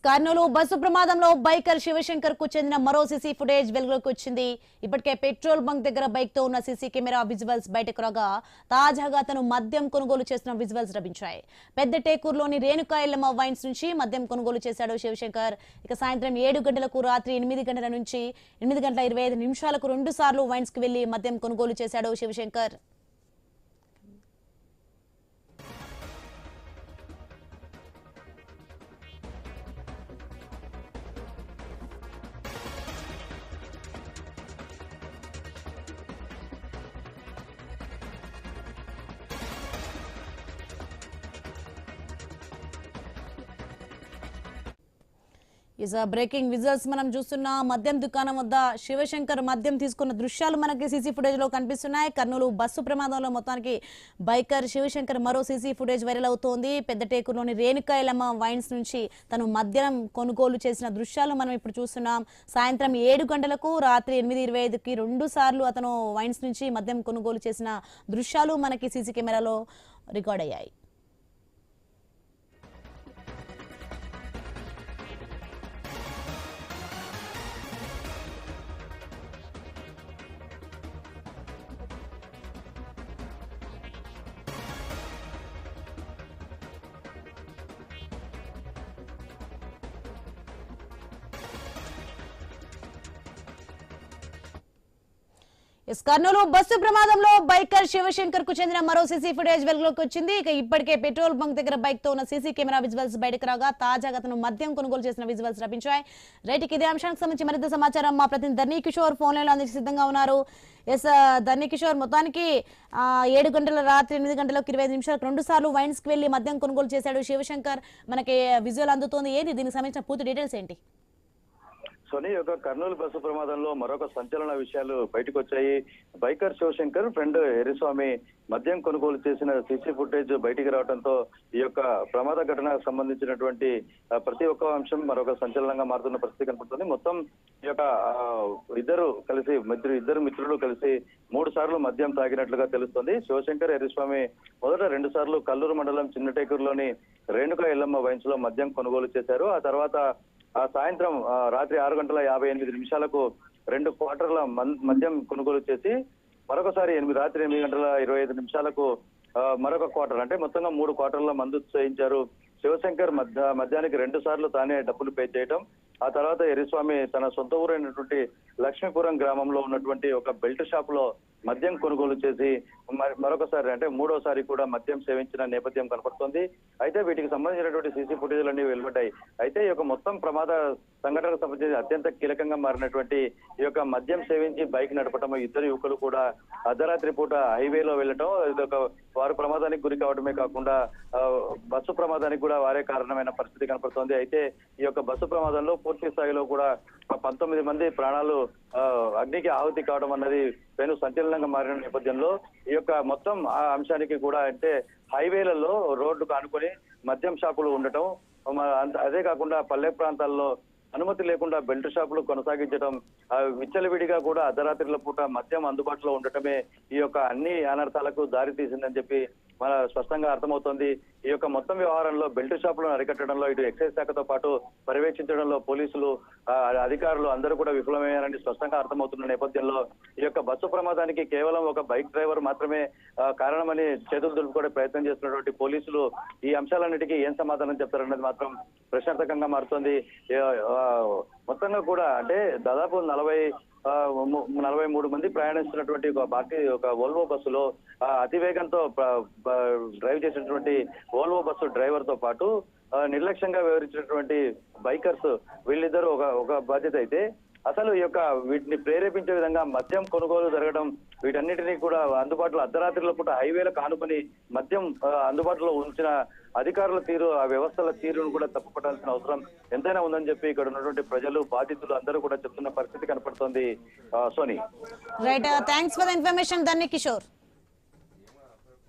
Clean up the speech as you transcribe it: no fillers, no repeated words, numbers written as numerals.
Kurnool bus ప్రమాదంలో biker Shivshankar కు చెందిన మరో సీసీ ఫుటేజ్ వెలుగులోకి వచ్చింది. ఇప్పటికే పెట్రోల్ బంక్ దగ్గర బైక్ తో ఉన్న సీసీ కెమెరా విజువల్స్ బయటకు రాగా తాజాగా తను మద్యం కొనుగోలు చేసిన విజువల్స్ లభించాయి. పెద్ద టేకూరులోని రేణుకా ఎల్లమ్మ వైన్స్ నుంచి మద్యం కొనుగోలు చేశాడు శివశంకర్. ఇక సాయంత్రం 7 గంటలకు రాత్రి 8 గంటల నుంచి 8 గంటల 25 నిమిషాలకు 2 సార్లు వైన్స్ కు వెళ్లి మద్యం కొనుగోలు చేశాడు శివశంకర్. బ్రేకింగ్ విజువల్స్ మనం చూస్తున్న మద్యం దుకాణం వద్ద శివశంకర్ మద్యం తీసుకున్న దృశ్యాలు మనకి సీసీ ఫుటేజ్ లో కనిపిస్తున్నాయి. కర్నూలు బస్సు ప్రమాదంలో మొత్తానికి బైకర్ శివశంకర్ మరో సీసీ ఫుటేజ్ వైరల్ అవుతోంది. పెద్ద టేకులోని రేణుకా ఎల్లమ్మ వైన్స్ నుంచి తను మద్యం కొనుగోలు చేసిన దృశ్యాలు మనం ఇప్పుడు చూస్తున్నాం. సాయంత్రం 7 గంటలకు రాత్రి 8:25కి 2 సార్లు అతను వైన్స్ నుంచి మద్యం కొనుగోలు చేసిన దృశ్యాలు మనకి సీసీ కెమెరాలో రికార్డ్ అయ్యాయి. కర్నూలు బస్సు ప్రమాదంలో బైకర్ శివశంకర్ కు చెందిన మరో సీసీ ఫుటేజ్ వెలుగులోకి వచ్చింది. ఇక ఇప్పటికే పెట్రోల్ బంక్ దగ్గర బైక్ తో ఉన్న సీసీ కెమెరా విజువల్స్ బయటకు రాగా తాజాగా అతను మద్యం కొనుగోలు చేసిన విజువల్స్ లభించాయి. రైట్, ఇదే అంశానికి సంబంధించి మరింత సమాచారం మా ప్రతినిధి ధర్నీ కిషోర్ ఫోన్ లైన్ లో అందించి సిద్ధంగా ఉన్నారు. ధర్నీ కిషోర్, మొత్తానికి 7 గంటల రాత్రి 8 గంటలకు 25 నిమిషాలకు 2 సార్లు వైన్స్ కి వెళ్లి మద్యం కొనుగోలు చేశాడు శివశంకర్. మనకి విజువల్ అందుతోంది. ఏంటి దీనికి సంబంధించిన పూర్తి డీటెయిల్స్ ఏంటి? సోనీ, ఒక కర్నూలు బస్సు ప్రమాదంలో మరొక సంచలన విషయాలు బయటకు వచ్చాయి. బైకర్ శివశంకర్ ఫ్రెండ్ హరిస్వామి మద్యం కొనుగోలు చేసిన సీసీ ఫుటేజ్ బయటికి రావడంతో ఈ యొక్క ప్రమాద ఘటనకు సంబంధించినటువంటి ప్రతి ఒక్క అంశం మరొక సంచలనంగా మారుతున్న పరిస్థితి కనపడుతుంది. మొత్తం ఈ యొక్క ఇద్దరు మిత్రులు కలిసి 3 సార్లు మద్యం తాగినట్లుగా తెలుస్తుంది. శివశంకర్ హరిస్వామి మొదట 2 సార్లు కల్లూరు మండలం చిన్నటేకూరులోని రేణుకా ఎల్లమ్మ వైన్స్ లో మద్యం కొనుగోలు చేశారు. ఆ తర్వాత సాయంత్రం రాత్రి 6 గంటల 58 నిమిషాలకు 2 క్వార్టర్ల మద్యం కొనుగోలు చేసి మరొకసారి రాత్రి 8 గంటల 25 నిమిషాలకు మరొక క్వార్టర్, అంటే మొత్తంగా 3 క్వార్టర్ల మందు చేయించారు. శివశంకర్ మద్యానికి 2 సార్లు తానే డబ్బులు పే చేయడం, ఆ తర్వాత హరిస్వామి తన సొంత ఊరైనటువంటి లక్ష్మీపురం గ్రామంలో ఉన్నటువంటి ఒక బెల్ట్ షాప్ లో మద్యం కొనుగోలు చేసి మరొకసారి, అంటే 3వసారి కూడా మద్యం సేవించిన నేపథ్యం కనపడుతోంది. అయితే వీటికి సంబంధించినటువంటి సీసీ ఫుటేజ్లన్నీ వెలువడ్డాయి. అయితే ఈ యొక్క మొత్తం ప్రమాద సంఘటనకు సంబంధించి అత్యంత కీలకంగా మారినటువంటి ఈ యొక్క మద్యం సేవించి బైక్ నడపడం, ఇద్దరు యువకులు కూడా అర్ధరాత్రి పూట హైవేలో వెళ్ళటం, ఇదొక వారు ప్రమాదానికి గురి కావడమే కాకుండా బస్సు ప్రమాదానికి కూడా వారే కారణమైన పరిస్థితి కనపడుతోంది. అయితే ఈ యొక్క బస్సు ప్రమాదంలో పూర్తి స్థాయిలో కూడా 19 మంది ప్రాణాలు అగ్నికి ఆహుతి కావడం అన్నది పెను సంచలనంగా మారిన నేపథ్యంలో ఈ యొక్క మొత్తం ఆ అంశానికి కూడా, అంటే హైవేలలో రోడ్డుకు ఆనుకొని మద్యం షాపులు ఉండటం, అదే కాకుండా పల్లె ప్రాంతాల్లో అనుమతి లేకుండా బెల్ట్ షాపులు కొనసాగించడం, విచ్చలవిడిగా కూడా అర్ధరాత్రుల పూట మద్యం అందుబాటులో ఉండటమే ఈ యొక్క అన్ని అనర్థాలకు దారి తీసిందని చెప్పి మన స్పష్టంగా అర్థమవుతోంది. ఈ యొక్క మొత్తం వ్యవహారంలో బెల్ట్ షాపులను అరికట్టడంలో ఇటు ఎక్సైజ్ శాఖతో పాటు పర్యవేక్షించడంలో పోలీసులు అధికారులు అందరూ కూడా విఫలమయ్యారని స్పష్టంగా అర్థమవుతున్న నేపథ్యంలో ఈ యొక్క బస్సు ప్రమాదానికి కేవలం ఒక బైక్ డ్రైవర్ మాత్రమే కారణమని చేతులు దులుపుకోవడం ప్రయత్నం చేస్తున్నటువంటి పోలీసులు ఈ అంశాలన్నిటికీ ఏం సమాధానం చెప్తారన్నది మాత్రం ప్రశ్నార్థకంగా మారుతోంది. మొత్తంగా కూడా అంటే దాదాపు 43 మంది ప్రయాణిస్తున్నటువంటి ఒక వోల్వో బస్సులో అతివేగంతో డ్రైవ్ చేసినటువంటి వోల్వో బస్సు డ్రైవర్ తో పాటు నిర్లక్ష్యంగా వ్యవహరించినటువంటి బైకర్స్, వీళ్ళిద్దరూ ఒక బాధ్యత అయితే, అసలు ఈ యొక్క వీటిని ప్రేరేపించే విధంగా మద్యం కొనుగోలు జరగడం, వీటన్నిటినీ కూడా అందుబాటులో అర్ధరాత్రుల పూట హైవేలకు ఆనుకొని మద్యం అందుబాటులో ఉంచిన అధికారుల తీరు, ఆ వ్యవస్థల తీరును కూడా తప్పుపట్టాల్సిన అవసరం ఎంతైనా ఉందని చెప్పి ఇక్కడ ఉన్నటువంటి ప్రజలు, బాధితులు అందరూ కూడా చెప్తున్న పరిస్థితి కనపడుతోంది. సోనీ, right, thanks for the information ధర్నీ కిషోర్.